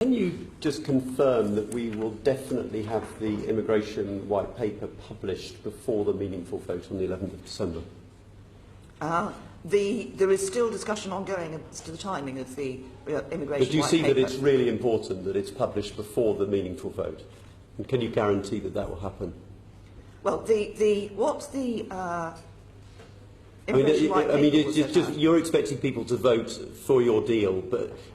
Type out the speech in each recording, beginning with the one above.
Can you just confirm that we will definitely have the immigration white paper published before the meaningful vote on the 11th of December? There is still discussion ongoing as to the timing of the immigration white paper. But do you see that it's really important that it's published before the meaningful vote? And can you guarantee that that will happen? Well, you're expecting people to vote for your deal,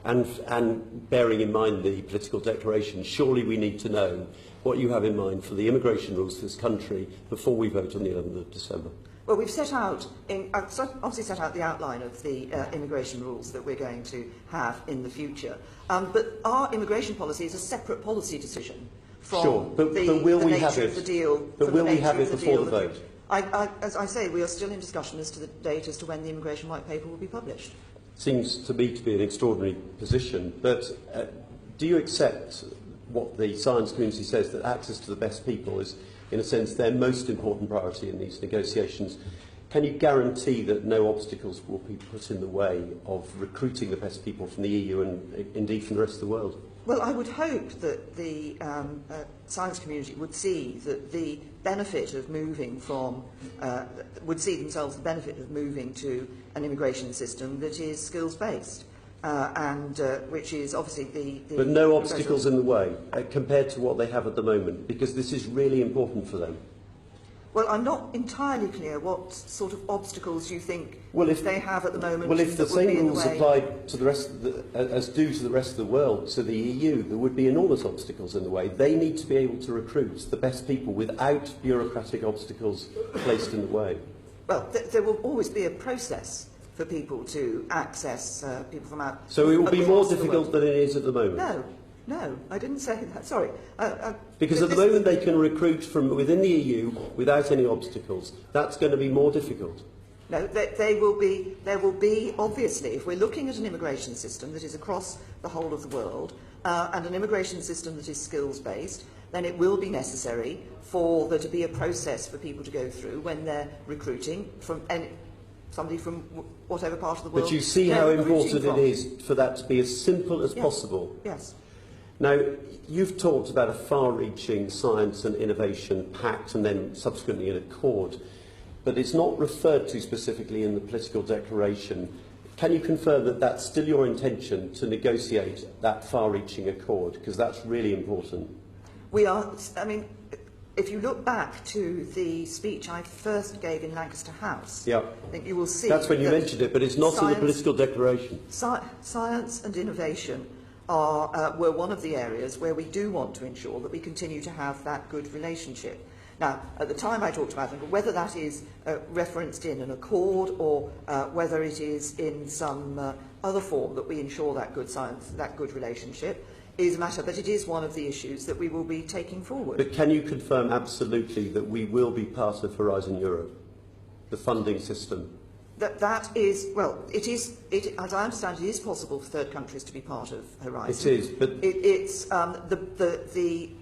and bearing in mind the political declaration, surely we need to know what you have in mind for the immigration rules for this country before we vote on the 11th of December. Well, we've obviously set out the outline of the immigration rules that we're going to have in the future. But our immigration policy is a separate policy decision from the nature of the deal. But will we have it before the vote? As I say, we are still in discussion as to the date as to when the immigration white paper will be published. Seems to me to be an extraordinary position, but do you accept what the science community says, that access to the best people is, in a sense, their most important priority in these negotiations? Can you guarantee that no obstacles will be put in the way of recruiting the best people from the EU and indeed from the rest of the world? Well, I would hope that the science community would see that the benefit of moving from, would see themselves the benefit of moving to an immigration system that is skills-based, and which is obviously the But no obstacles in the way compared to what they have at the moment, because this is really important for them. Well, I'm not entirely clear what sort of obstacles you think they have at the moment. Well, if the same rules applied to the rest of as do to the rest of the world, to the EU, there would be enormous obstacles in the way. They need to be able to recruit the best people without bureaucratic obstacles placed in the way. Well, there will always be a process for people to access people from out. So it will be more difficult than it is at the moment? No, I didn't say that. Sorry. Because at the moment they can recruit from within the EU without any obstacles. That's going to be more difficult. No, there will be, obviously, if we're looking at an immigration system that is across the whole of the world, and an immigration system that is skills-based, then it will be necessary for there to be a process for people to go through when they're recruiting from somebody from whatever part of the world. But you see how important it is for that to be as simple as possible. Yes. Now, you've talked about a far-reaching science and innovation pact and then subsequently an accord, but it's not referred to specifically in the political declaration. Can you confirm that that's still your intention to negotiate that far-reaching accord? Because that's really important. We are, I mean, if you look back to the speech I first gave in Lancaster House, I think you will see that's when you mentioned it, but it's not in the political declaration. Science and innovation were one of the areas where we do want to ensure that we continue to have that good relationship. Now, at the time I talked about it, whether that is referenced in an accord or whether it is in some other form that we ensure that good science, that good relationship, is a matter, but it is one of the issues that we will be taking forward. But can you confirm absolutely that we will be part of Horizon Europe, the funding system? That is, well, as I understand, it is possible for third countries to be part of Horizon. It is, but it's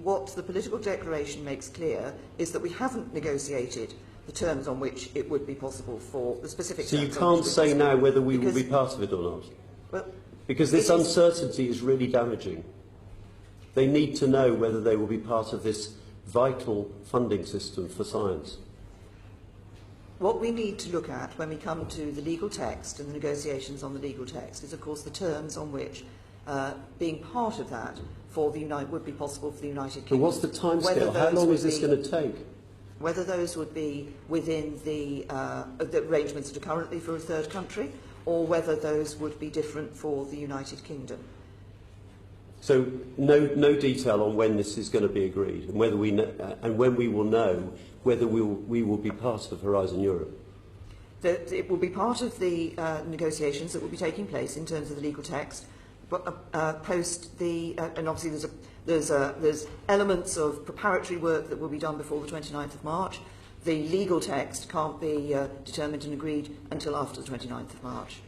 what the political declaration makes clear is that we haven't negotiated the terms on which it would be possible for the specific. So you can't say now whether we will be part of it or not. Well, because this uncertainty is really damaging. They need to know whether they will be part of this vital funding system for science. What we need to look at when we come to the legal text and the negotiations on the legal text is, of course, the terms on which being part of that would be possible for the United Kingdom. But what's the timescale? How long is this going to take? Whether those would be within the arrangements that are currently for a third country, or whether those would be different for the United Kingdom. So no detail on when this is going to be agreed, and whether and when we will know whether we will be part of Horizon Europe. It will be part of the negotiations that will be taking place in terms of the legal text, but post the and obviously there's elements of preparatory work that will be done before the 29th of March. The legal text can't be determined and agreed until after the 29th of March.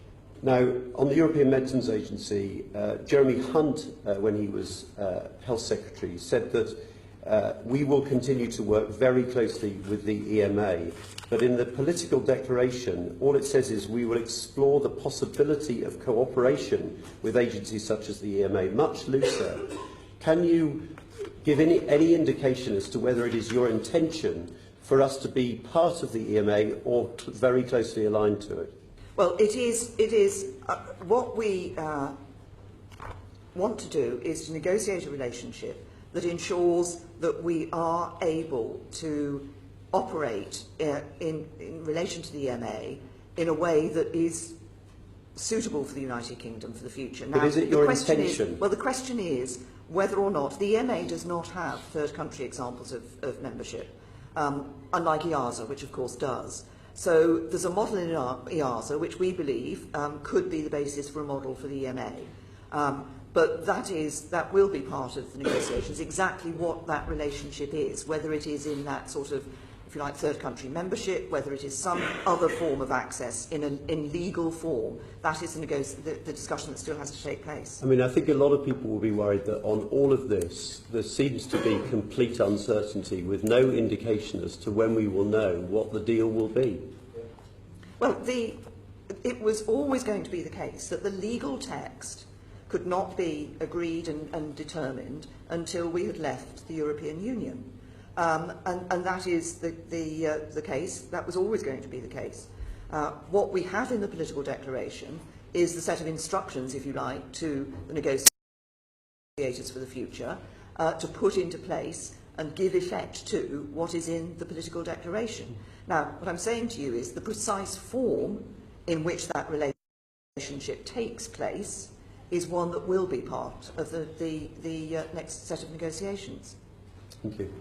Now, on the European Medicines Agency, Jeremy Hunt, when he was Health Secretary, said that we will continue to work very closely with the EMA, but in the political declaration, all it says is we will explore the possibility of cooperation with agencies such as the EMA, much looser. Can you give any indication as to whether it is your intention for us to be part of the EMA or very closely aligned to it? Well, it is what we want to do is to negotiate a relationship that ensures that we are able to operate in relation to the EMA in a way that is suitable for the United Kingdom for the future. Now, but is it your intention? Well, the question is whether or not the EMA does not have third country examples of membership, unlike EASA, which of course does. So there's a model in EASA which we believe could be the basis for a model for the EMA. But that will be part of the negotiations, exactly what that relationship is, whether it is in that sort of, if you like, third country membership, whether it is some other form of access in legal form. That is the discussion that still has to take place. I mean, I think a lot of people will be worried that on all of this, there seems to be complete uncertainty with no indication as to when we will know what the deal will be. Well, it was always going to be the case that the legal text could not be agreed and determined until we had left the European Union. And that is the case. That was always going to be the case. What we have in the political declaration is the set of instructions, if you like, to the negotiators for the future to put into place and give effect to what is in the political declaration. Now, what I'm saying to you is the precise form in which that relationship takes place is one that will be part of the next set of negotiations. Thank you.